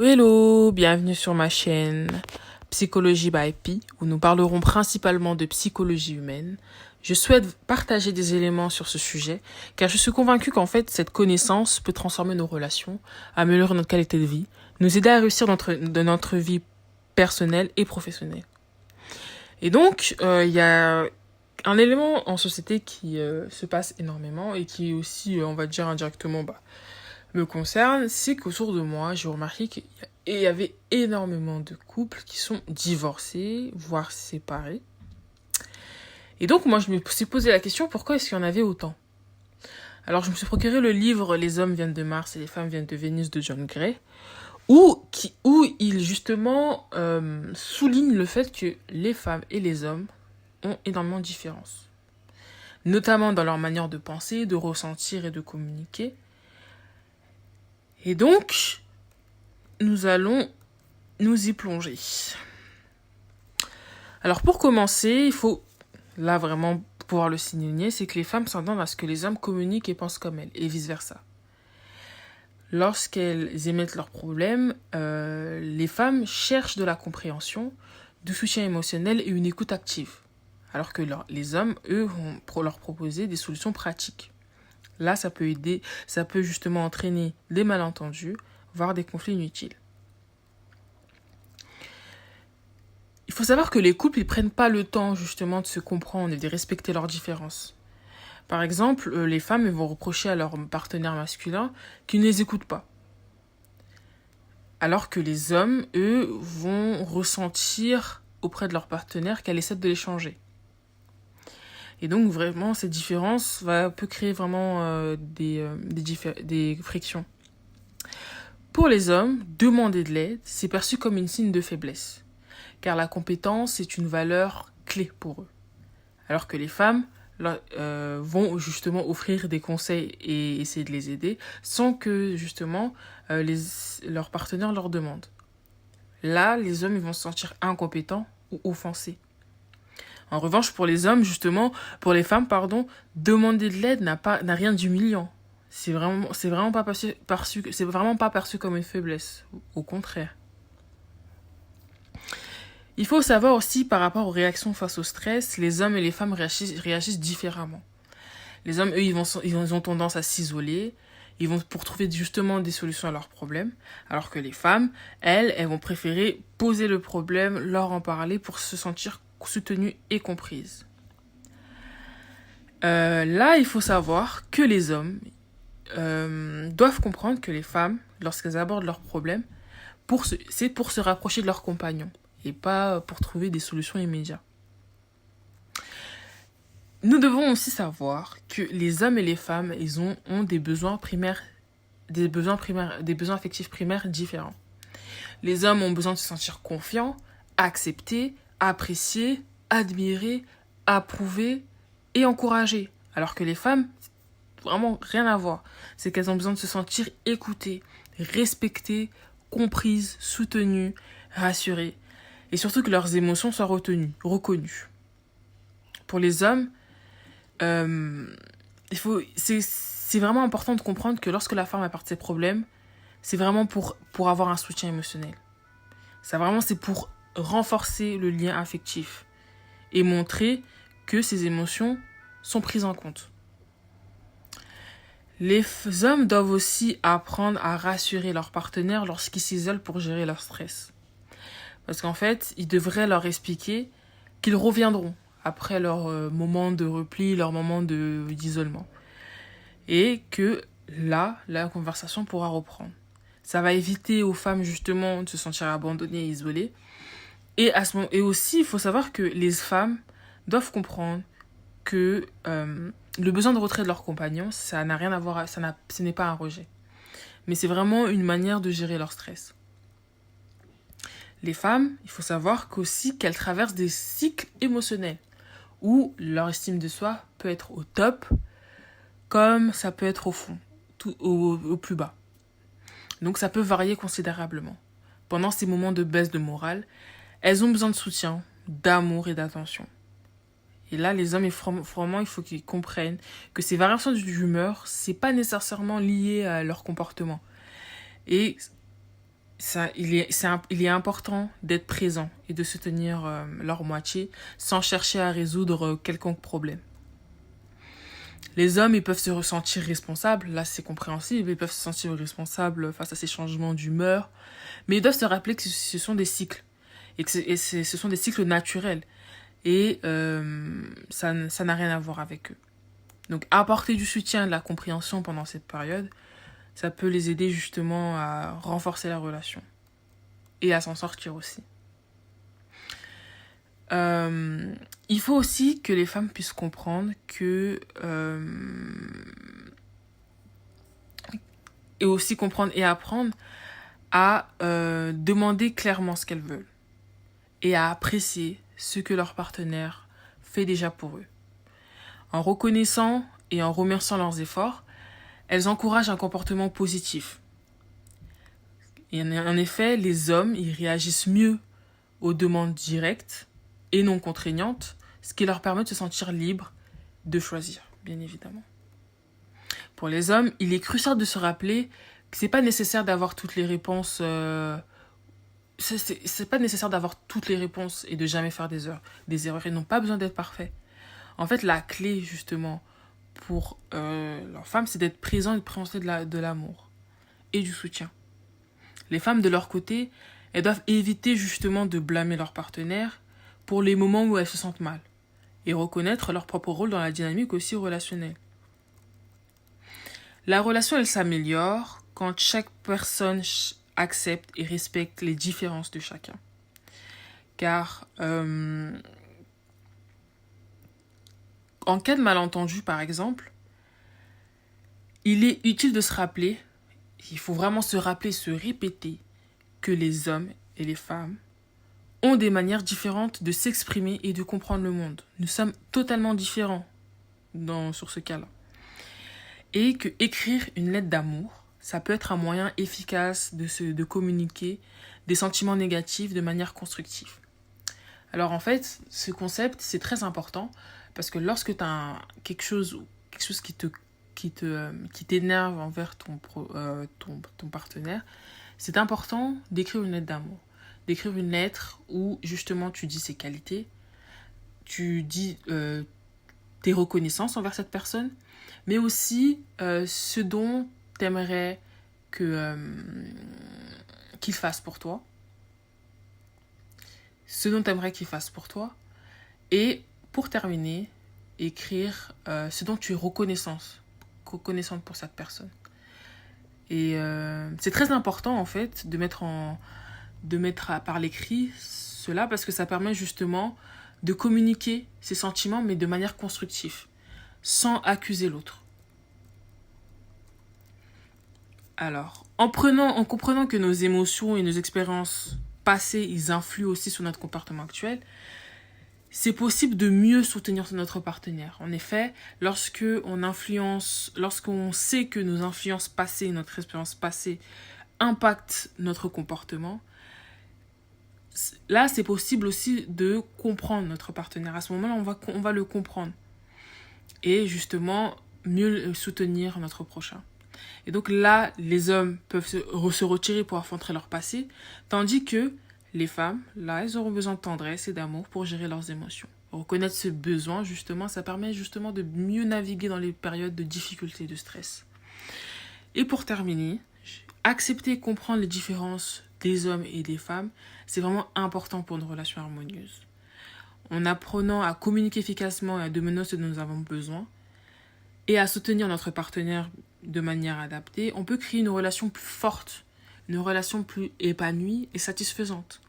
Hello, bienvenue sur ma chaîne Psychologie by Pi, où nous parlerons principalement de psychologie humaine. Je souhaite partager des éléments sur ce sujet, car je suis convaincue qu'en fait, cette connaissance peut transformer nos relations, améliorer notre qualité de vie, nous aider à réussir dans notre vie personnelle et professionnelle. Et donc, il y a un élément en société qui se passe énormément et qui aussi, on va dire indirectement, me concerne, c'est qu'autour de moi, j'ai remarqué qu'il y avait énormément de couples qui sont divorcés, voire séparés. Et donc, moi, je me suis posé la question, pourquoi est-ce qu'il y en avait autant? Alors, je me suis procuré le livre Les hommes viennent de Mars et les femmes viennent de Vénus de John Gray, où il, justement, souligne le fait que les femmes et les hommes ont énormément de différences. Notamment dans leur manière de penser, de ressentir et de communiquer. Et donc, nous allons nous y plonger. Alors pour commencer, il faut là vraiment pouvoir le signaler, c'est que les femmes s'attendent à ce que les hommes communiquent et pensent comme elles, et vice-versa. Lorsqu'elles émettent leurs problèmes, les femmes cherchent de la compréhension, du soutien émotionnel et une écoute active. Alors que les hommes, eux, vont leur proposer des solutions pratiques. Là, ça peut justement entraîner des malentendus, voire des conflits inutiles. Il faut savoir que les couples, ils prennent pas le temps justement de se comprendre et de respecter leurs différences. Par exemple, les femmes elles vont reprocher à leur partenaire masculin qu'ils ne les écoutent pas. Alors que les hommes, eux, vont ressentir auprès de leur partenaire qu'elle essaie de les changer. Et donc vraiment, cette différence peut créer vraiment des frictions. Pour les hommes, demander de l'aide, c'est perçu comme une signe de faiblesse, car la compétence est une valeur clé pour eux. Alors que les femmes vont justement offrir des conseils et essayer de les aider sans que justement leur partenaire leur demande. Là, les hommes ils vont se sentir incompétents ou offensés. En revanche, pour les hommes, justement, pour les femmes, demander de l'aide n'a rien d'humiliant. C'est vraiment pas perçu comme une faiblesse. Au contraire. Il faut savoir aussi, par rapport aux réactions face au stress, les hommes et les femmes réagissent différemment. Les hommes, eux, ils ont tendance à s'isoler, ils vont pour trouver justement des solutions à leurs problèmes, alors que les femmes, elles vont préférer poser le problème, leur en parler pour se sentir soutenues et comprises. Là, il faut savoir que les hommes doivent comprendre que les femmes, lorsqu'elles abordent leurs problèmes, c'est pour se rapprocher de leurs compagnons et pas pour trouver des solutions immédiates. Nous devons aussi savoir que les hommes et les femmes, ils ont des besoins affectifs primaires différents. Les hommes ont besoin de se sentir confiants, acceptés, appréciés, admirés, approuvés et encouragés. Alors que les femmes, vraiment rien à voir. C'est qu'elles ont besoin de se sentir écoutées, respectées, comprises, soutenues, rassurées. Et surtout que leurs émotions soient reconnues. Pour les hommes, c'est vraiment important de comprendre que lorsque la femme apporte ses problèmes, c'est vraiment pour avoir un soutien émotionnel. C'est pour renforcer le lien affectif et montrer que ces émotions sont prises en compte. Les hommes doivent aussi apprendre à rassurer leur partenaire lorsqu'ils s'isolent pour gérer leur stress. Parce qu'en fait, ils devraient leur expliquer qu'ils reviendront après leur moment de repli, leur moment d'isolement. Et que là, la conversation pourra reprendre. Ça va éviter aux femmes justement de se sentir abandonnées et isolées. Et aussi, il faut savoir que les femmes doivent comprendre que le besoin de retrait de leur compagnon, ça n'a rien à voir, ce n'est pas un rejet. Mais c'est vraiment une manière de gérer leur stress. Les femmes, il faut savoir qu'elles traversent des cycles émotionnels où leur estime de soi peut être au top, comme ça peut être au fond, au plus bas. Donc ça peut varier considérablement. Pendant ces moments de baisse de morale, elles ont besoin de soutien, d'amour et d'attention. Et là, les hommes, vraiment, il faut qu'ils comprennent que ces variations d'humeur, c'est pas nécessairement lié à leur comportement. Et Il est important d'être présent et de soutenir leur moitié sans chercher à résoudre quelconque problème. Les hommes, ils peuvent se ressentir responsables, là c'est compréhensible, ils peuvent se sentir responsables face à ces changements d'humeur, mais ils doivent se rappeler que ce sont des cycles, et que ce sont des cycles naturels, et ça n'a rien à voir avec eux. Donc apporter du soutien et de la compréhension pendant cette période, ça peut les aider justement à renforcer la relation, et à s'en sortir aussi. Il faut aussi que les femmes puissent comprendre que et aussi comprendre et apprendre à demander clairement ce qu'elles veulent et à apprécier ce que leur partenaire fait déjà pour eux. En reconnaissant et en remerciant leurs efforts, elles encouragent un comportement positif. Et en effet, les hommes, ils réagissent mieux aux demandes directes et non contraignantes, ce qui leur permet de se sentir libres de choisir, bien évidemment. Pour les hommes, il est crucial de se rappeler que c'est pas nécessaire d'avoir toutes les réponses. C'est pas nécessaire d'avoir toutes les réponses et de jamais faire des erreurs. Ils n'ont pas besoin d'être parfaits. En fait, la clé justement pour leur femme, c'est d'être présent et de présenter de l'amour et du soutien. Les femmes de leur côté, elles doivent éviter justement de blâmer leur partenaire pour les moments où elles se sentent mal et reconnaître leur propre rôle dans la dynamique aussi relationnelle. La relation, elle s'améliore quand chaque personne accepte et respecte les différences de chacun. Car en cas de malentendu, par exemple, il est utile de se rappeler, il faut vraiment se rappeler, se répéter que les hommes et les femmes ont des manières différentes de s'exprimer et de comprendre le monde. Nous sommes totalement différents sur ce cas-là. Et que écrire une lettre d'amour, ça peut être un moyen efficace de communiquer des sentiments négatifs de manière constructive. Alors en fait, ce concept, c'est très important parce que lorsque tu as quelque chose qui t'énerve envers ton partenaire, c'est important d'écrire une lettre d'amour. D'écrire une lettre où justement tu dis ses qualités, tu dis tes reconnaissances envers cette personne, mais aussi ce dont tu aimerais qu'il fasse pour toi. Ce dont tu aimerais qu'il fasse pour toi. Et pour terminer, écrire ce dont tu es reconnaissante pour cette personne. Et c'est très important en fait de mettre par l'écrit cela parce que ça permet justement de communiquer ses sentiments mais de manière constructive, sans accuser l'autre. Alors, en comprenant que nos émotions et nos expériences passées, ils influent aussi sur notre comportement actuel, c'est possible de mieux soutenir notre partenaire. En effet, lorsqu'on sait que nos influences passées, notre expérience passée impactent notre comportement, là, c'est possible aussi de comprendre notre partenaire. À ce moment-là, on va le comprendre. Et justement, mieux soutenir notre prochain. Et donc là, les hommes peuvent se retirer pour affronter leur passé, tandis que les femmes, là, elles auront besoin de tendresse et d'amour pour gérer leurs émotions. Reconnaître ce besoin, justement, ça permet justement de mieux naviguer dans les périodes de difficulté et de stress. Et pour terminer, accepter et comprendre les différences des hommes et des femmes, c'est vraiment important pour une relation harmonieuse. En apprenant à communiquer efficacement et à dominer ce dont nous avons besoin, et à soutenir notre partenaire de manière adaptée, on peut créer une relation plus forte, une relation plus épanouie et satisfaisante.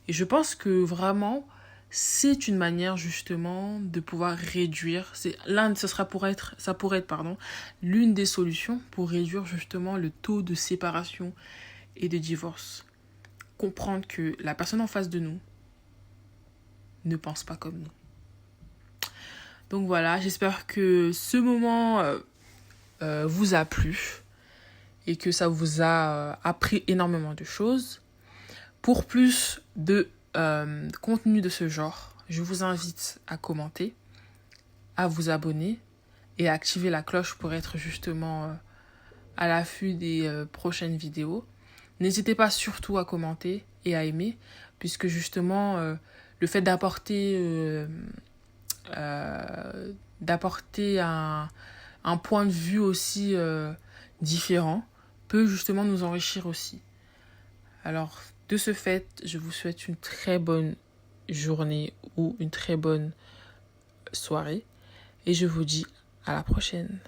Et je pense que vraiment, c'est une manière justement de pouvoir réduire, ça pourrait être l'une des solutions pour réduire justement le taux de séparation et de divorce. Comprendre que la personne en face de nous ne pense pas comme nous. Donc voilà, j'espère que ce moment vous a plu et que ça vous a appris énormément de choses. Pour plus de contenu de ce genre, je vous invite à commenter, à vous abonner et à activer la cloche pour être justement à l'affût des prochaines vidéos. N'hésitez pas surtout à commenter et à aimer, puisque justement, le fait d'apporter un point de vue aussi différent peut justement nous enrichir aussi. Alors, de ce fait, je vous souhaite une très bonne journée ou une très bonne soirée et je vous dis à la prochaine.